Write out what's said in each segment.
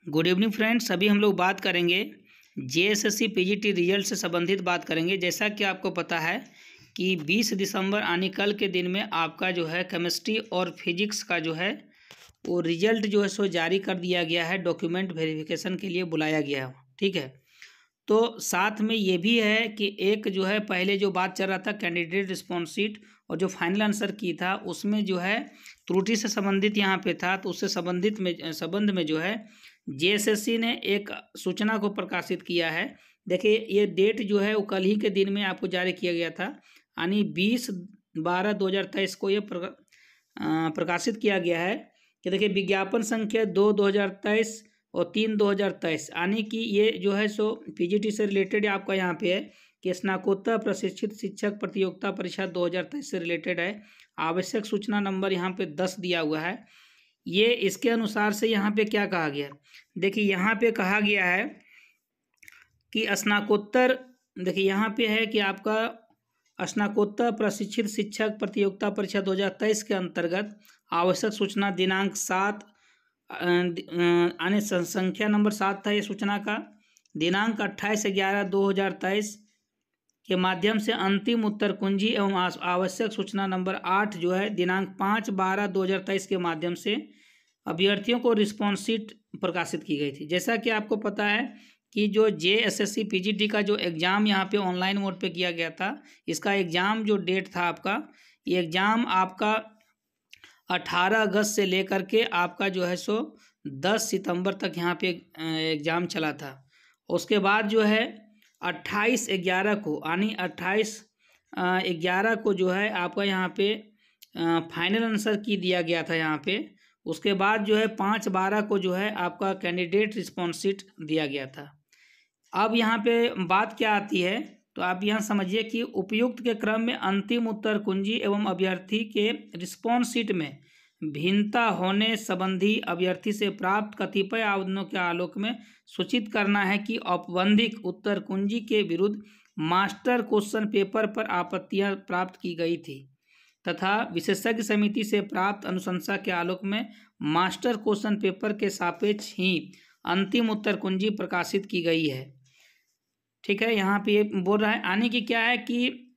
Good evening friends. अभी हम लोग बात करेंगे जेएसएससी पीजीटी रिजल्ट से संबंधित बात करेंगे। जैसा कि आपको पता है कि 20 दिसंबर यानी कल के दिन में आपका जो है केमिस्ट्री और फिजिक्स का जो है वो रिजल्ट जो है सो जारी कर दिया गया है। डॉक्यूमेंट वेरिफिकेशन के लिए बुलाया गया है, ठीक है। तो साथ में ये भी है कि एक जो है पहले जो बात चल रहा था कैंडिडेट रिस्पॉन्स शीट और जो फाइनल आंसर की था उसमें जो है त्रुटि से संबंधित यहाँ पे था, तो उससे संबंध में जो है जेएसएससी ने एक सूचना को प्रकाशित किया है। देखिए ये डेट जो है वो कल ही के दिन में आपको जारी किया गया था, यानी 20/12/2023 को ये प्रकाशित किया गया है कि देखिए विज्ञापन संख्या 2/2023 और 3/2023, यानी कि ये जो है सो पीजीटी से रिलेटेड आपका यहाँ पे है कि स्नातकोत्तर प्रशिक्षित शिक्षक प्रतियोगिता परीक्षा 2023 से रिलेटेड है। आवश्यक सूचना नंबर यहाँ पे 10 दिया हुआ है। ये इसके अनुसार से यहाँ पे क्या कहा गया, देखिए यहाँ पे कहा गया है कि स्नातकोत्तर, देखिए यहाँ पे है कि आपका स्नातकोत्तर प्रशिक्षित शिक्षक प्रतियोगिता परीक्षा 2023 के अंतर्गत आवश्यक सूचना दिनांक 7 संख्या नंबर 7 था ये सूचना का, दिनांक 28/11/2023 के माध्यम से अंतिम उत्तर कुंजी एवं आवश्यक सूचना नंबर 8 जो है दिनांक 5/12/2023 के माध्यम से अभ्यर्थियों को रिस्पॉन्स शीट प्रकाशित की गई थी। जैसा कि आपको पता है कि जो जेएसएससी पीजीटी का जो एग्ज़ाम यहाँ पे ऑनलाइन मोड पे किया गया था, इसका एग्ज़ाम जो डेट था आपका, ये एग्ज़ाम आपका 18 अगस्त से लेकर के आपका जो है सो 10 सितंबर तक यहाँ पे एग्ज़ाम चला था। उसके बाद जो है 28/11 को, यानी 28/11 को जो है आपका यहाँ पे फाइनल आंसर की दिया गया था यहाँ पे। उसके बाद जो है 5/12 को जो है आपका कैंडिडेट रिस्पॉन्स शीट दिया गया था। अब यहाँ पे बात क्या आती है, तो आप यहाँ समझिए कि उपयुक्त के क्रम में अंतिम उत्तर कुंजी एवं अभ्यर्थी के रिस्पॉन्स शीट में भिन्नता होने संबंधी अभ्यर्थी से प्राप्त कतिपय आवेदनों के आलोक में सूचित करना है कि औपबंधिक उत्तर कुंजी के विरुद्ध मास्टर क्वेश्चन पेपर पर आपत्तियां प्राप्त की गई थी तथा विशेषज्ञ समिति से प्राप्त अनुशंसा के आलोक में मास्टर क्वेश्चन पेपर के सापेक्ष ही अंतिम उत्तर कुंजी प्रकाशित की गई है, ठीक है। यहाँ पे ये बोल रहा है, यानी कि क्या है कि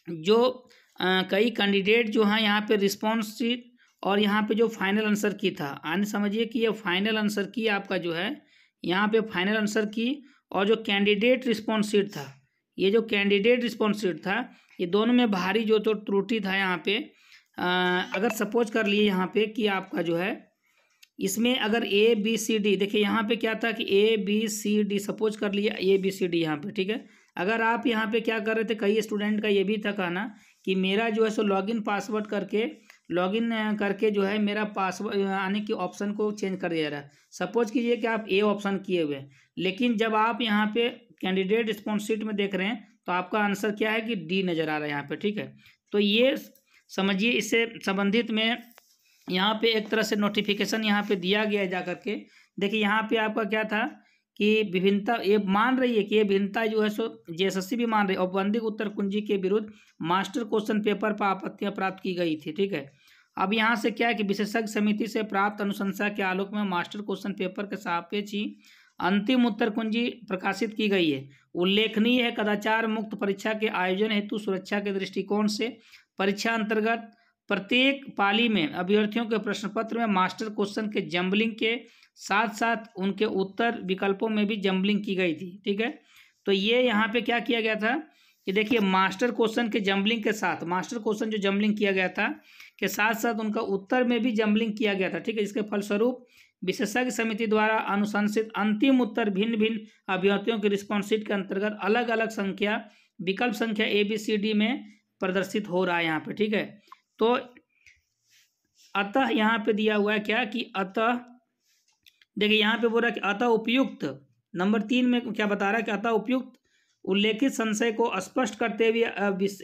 जो कई कैंडिडेट जो हैं यहाँ पे रिस्पॉन्स शीट और यहाँ पे जो फाइनल आंसर की था, यानी समझिए कि ये फाइनल आंसर की आपका जो है यहाँ पे फाइनल आंसर की और जो कैंडिडेट रिस्पॉन्स शीट था, ये जो कैंडिडेट रिस्पॉन्स शीट था, ये दोनों में भारी जो तो त्रुटि था यहाँ पे। अगर सपोज कर लिए यहाँ पे कि आपका जो है इसमें अगर ABCD, देखिए यहाँ पे क्या था कि ABCD सपोज कर लिया ABCD यहाँ पे, ठीक है। अगर आप यहाँ पे क्या कर रहे थे, कई स्टूडेंट का ये भी था कहना कि मेरा जो है सो लॉगिन करके जो है मेरा पासवर्ड आने की ऑप्शन को चेंज कर दिया रहा है। सपोज कीजिए कि आप A ऑप्शन किए हुए हैं, लेकिन जब आप यहाँ पे कैंडिडेट रिस्पॉन्स शीट में देख रहे हैं तो आपका आंसर क्या है कि D नज़र आ रहा है यहाँ पे, ठीक है। तो ये समझिए इससे संबंधित में यहाँ पे एक तरह से नोटिफिकेशन यहाँ पे दिया गया है जा करके। देखिए यहाँ पे आपका क्या था कि विभिन्नता, ये मान रही है कि ये भिन्नता जो है सो जेएसएससी भी मान रही है, औपबंधिक उत्तर कुंजी के विरुद्ध मास्टर क्वेश्चन पेपर पर आपत्तियां प्राप्त की गई थी, ठीक है। अब यहाँ से क्या है कि विशेषज्ञ समिति से प्राप्त अनुशंसा के आलोक में मास्टर क्वेश्चन पेपर के सापेक्ष ही अंतिम उत्तर कुंजी प्रकाशित की गई है। उल्लेखनीय है कदाचार मुक्त परीक्षा के आयोजन हेतु सुरक्षा के दृष्टिकोण से परीक्षा अंतर्गत प्रत्येक पाली में अभ्यर्थियों के प्रश्न पत्र में मास्टर क्वेश्चन के जम्बलिंग के साथ साथ उनके उत्तर विकल्पों में भी जम्बलिंग की गई थी, ठीक है। तो ये यहाँ पे क्या किया गया था कि देखिए मास्टर क्वेश्चन के जम्बलिंग के साथ, मास्टर क्वेश्चन जो जम्बलिंग किया गया था के साथ साथ उनका उत्तर में भी जम्बलिंग किया गया था, ठीक है। इसके फलस्वरूप विशेषज्ञ समिति द्वारा अनुशंसित अंतिम उत्तर भिन्न भिन्न अभ्यर्थियों के रिस्पॉन्स शीट के अंतर्गत अलग अलग संख्या विकल्प संख्या ABCD में प्रदर्शित हो रहा है यहाँ पे, ठीक है। तो अतः यहाँ पे दिया हुआ है क्या कि अतः, देखिए यहाँ पे बोल रहा है कि अतः उपयुक्त नंबर 3 में क्या बता रहा है कि अतः उपयुक्त उल्लेखित संशय को स्पष्ट करते हुए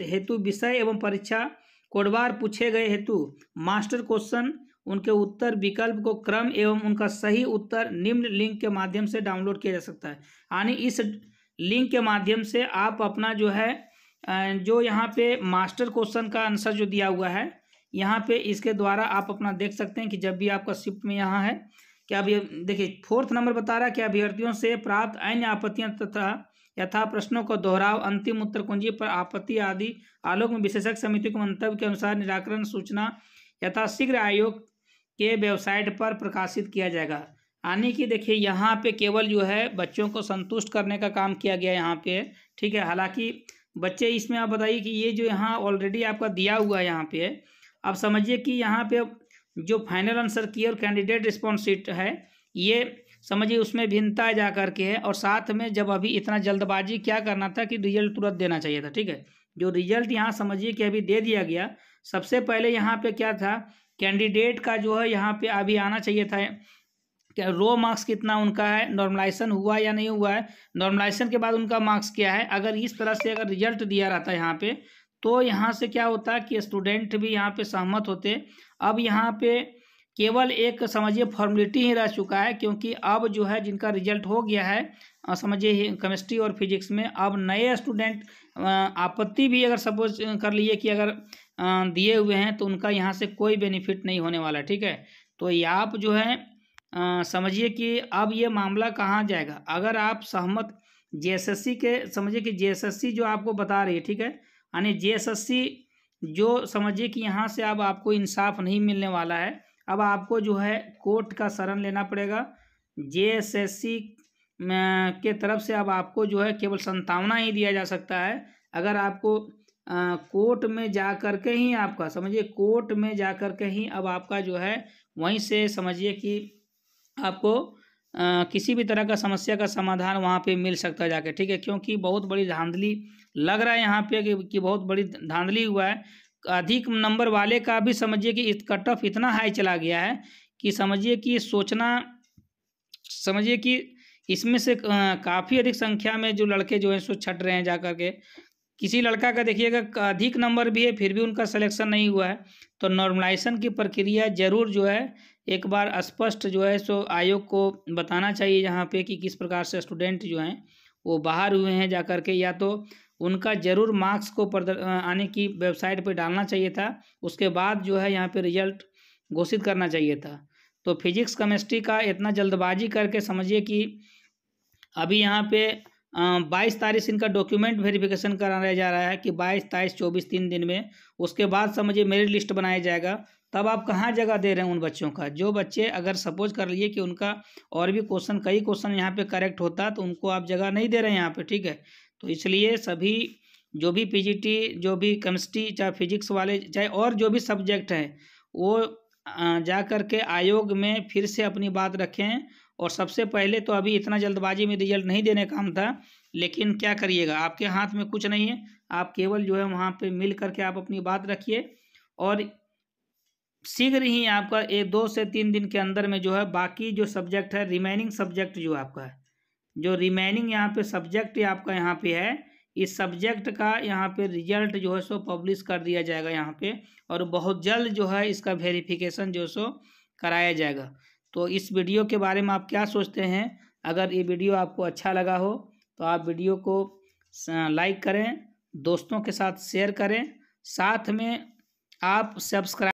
हेतु विषय एवं परीक्षा कोडवार पूछे गए हेतु मास्टर क्वेश्चन उनके उत्तर विकल्प को क्रम एवं उनका सही उत्तर निम्न लिंक के माध्यम से डाउनलोड किया जा सकता है। यानी इस लिंक के माध्यम से आप अपना जो है जो यहाँ पे मास्टर क्वेश्चन का आंसर जो दिया हुआ है यहाँ पे, इसके द्वारा आप अपना देख सकते हैं कि जब भी आपका शिफ्ट में यहाँ है क्या देखिए 4th नंबर बता रहा है कि अभ्यर्थियों से प्राप्त अन्य आपत्तियां तथा यथा प्रश्नों को दोहराव अंतिम उत्तर कुंजी पर आपत्ति आदि आलोक में विशेषज्ञ समिति के मंतव्य के अनुसार निराकरण सूचना यथाशीघ्र आयोग के वेबसाइट पर प्रकाशित किया जाएगा। यानी कि देखिए यहाँ पे केवल जो है बच्चों को संतुष्ट करने का काम किया गया यहाँ पे, ठीक है। हालांकि बच्चे इसमें आप बताइए कि ये जो यहाँ ऑलरेडी आपका दिया हुआ है यहाँ पे, अब समझिए कि यहाँ पे जो फाइनल आंसर की और कैंडिडेट रिस्पॉन्स शीट है ये समझिए उसमें भिन्नता जा करके है। और साथ में जब अभी इतना जल्दबाजी क्या करना था कि रिजल्ट तुरंत देना चाहिए था, ठीक है। जो रिजल्ट यहाँ समझिए कि अभी दे दिया गया, सबसे पहले यहाँ पे क्या था, कैंडिडेट का जो है यहाँ पे अभी आना चाहिए था क्या रो मार्क्स कितना उनका है, नॉर्मलाइजेशन हुआ या नहीं हुआ है, नॉर्मलाइजेशन के बाद उनका मार्क्स क्या है। अगर इस तरह से अगर रिजल्ट दिया रहता है यहाँ पे, तो यहाँ से क्या होता कि स्टूडेंट भी यहाँ पे सहमत होते। अब यहाँ पे केवल एक समझिए फॉर्मेलिटी ही रह चुका है, क्योंकि अब जो है जिनका रिजल्ट हो गया है समझिए केमिस्ट्री और फिजिक्स में, अब नए स्टूडेंट आपत्ति भी अगर सपोज कर लिए कि अगर दिए हुए हैं तो उनका यहाँ से कोई बेनिफिट नहीं होने वाला, ठीक है। तो ये आप जो है समझिए कि अब ये मामला कहाँ जाएगा। अगर आप सहमत जेएसएससी के समझिए कि जेएसएससी जो आपको बता रही है, ठीक है, यानी जेएसएससी जो समझिए कि यहाँ से अब आपको इंसाफ नहीं मिलने वाला है। अब आपको जो है कोर्ट का शरण लेना पड़ेगा। जेएसएससी के तरफ से अब आपको जो है केवल संतावना ही दिया जा सकता है। अगर आपको कोर्ट में जा कर के ही आपका समझिए कोर्ट में जा कर के ही अब आपका जो है वहीं से समझिए कि आपको किसी भी तरह का समस्या का समाधान वहाँ पे मिल सकता है जाके, ठीक है। क्योंकि बहुत बड़ी धांधली लग रहा है यहाँ पे कि बहुत बड़ी धांधली हुआ है। अधिक नंबर वाले का भी समझिए कि कट ऑफ इतना हाई चला गया है कि समझिए कि समझिए कि इसमें से काफ़ी अधिक संख्या में जो लड़के जो हैं सो छट रहे हैं जा कर के। किसी लड़का का देखिएगा अधिक नंबर भी है फिर भी उनका सिलेक्शन नहीं हुआ है। तो नॉर्मलाइजेशन की प्रक्रिया जरूर जो है एक बार स्पष्ट जो है सो आयोग को बताना चाहिए यहाँ पे कि किस प्रकार से स्टूडेंट जो हैं वो बाहर हुए हैं जा कर के, या तो उनका जरूर मार्क्स को आने की वेबसाइट पे डालना चाहिए था, उसके बाद जो है यहाँ पे रिजल्ट घोषित करना चाहिए था। तो फिजिक्स केमिस्ट्री का इतना जल्दबाजी करके समझिए कि अभी यहाँ पे 22 तारीख से इनका डॉक्यूमेंट वेरिफिकेशन कराया जा रहा है कि 22, 23, 24 3 दिन में। उसके बाद समझिए मेरिट लिस्ट बनाया जाएगा। तब आप कहाँ जगह दे रहे हैं उन बच्चों का, जो बच्चे अगर सपोज कर लिए कि उनका और भी कई क्वेश्चन यहाँ पे करेक्ट होता तो उनको आप जगह नहीं दे रहे हैं यहाँ पे, ठीक है। तो इसलिए सभी जो भी पीजीटी जो भी केमिस्ट्री चाहे फिजिक्स वाले चाहे और जो भी सब्जेक्ट हैं वो जा कर के आयोग में फिर से अपनी बात रखें। और सबसे पहले तो अभी इतना जल्दबाजी में रिजल्ट नहीं देने काम था, लेकिन क्या करिएगा, आपके हाथ में कुछ नहीं है। आप केवल जो है वहाँ पे मिल करके आप अपनी बात रखिए और शीघ्र ही आपका 2 से 3 दिन के अंदर में जो है बाकी जो सब्जेक्ट है रिमेनिंग सब्जेक्ट जो आपका है, जो रिमेनिंग यहाँ पे सब्जेक्ट आपका यहाँ पे है, इस सब्जेक्ट का यहाँ पे रिजल्ट जो है सो पब्लिश कर दिया जाएगा यहाँ पे। और बहुत जल्द जो है इसका वेरिफिकेशन जो सो कराया जाएगा। तो इस वीडियो के बारे में आप क्या सोचते हैं? अगर ये वीडियो आपको अच्छा लगा हो तो आप वीडियो को लाइक करें, दोस्तों के साथ शेयर करें, साथ में आप सब्सक्राइब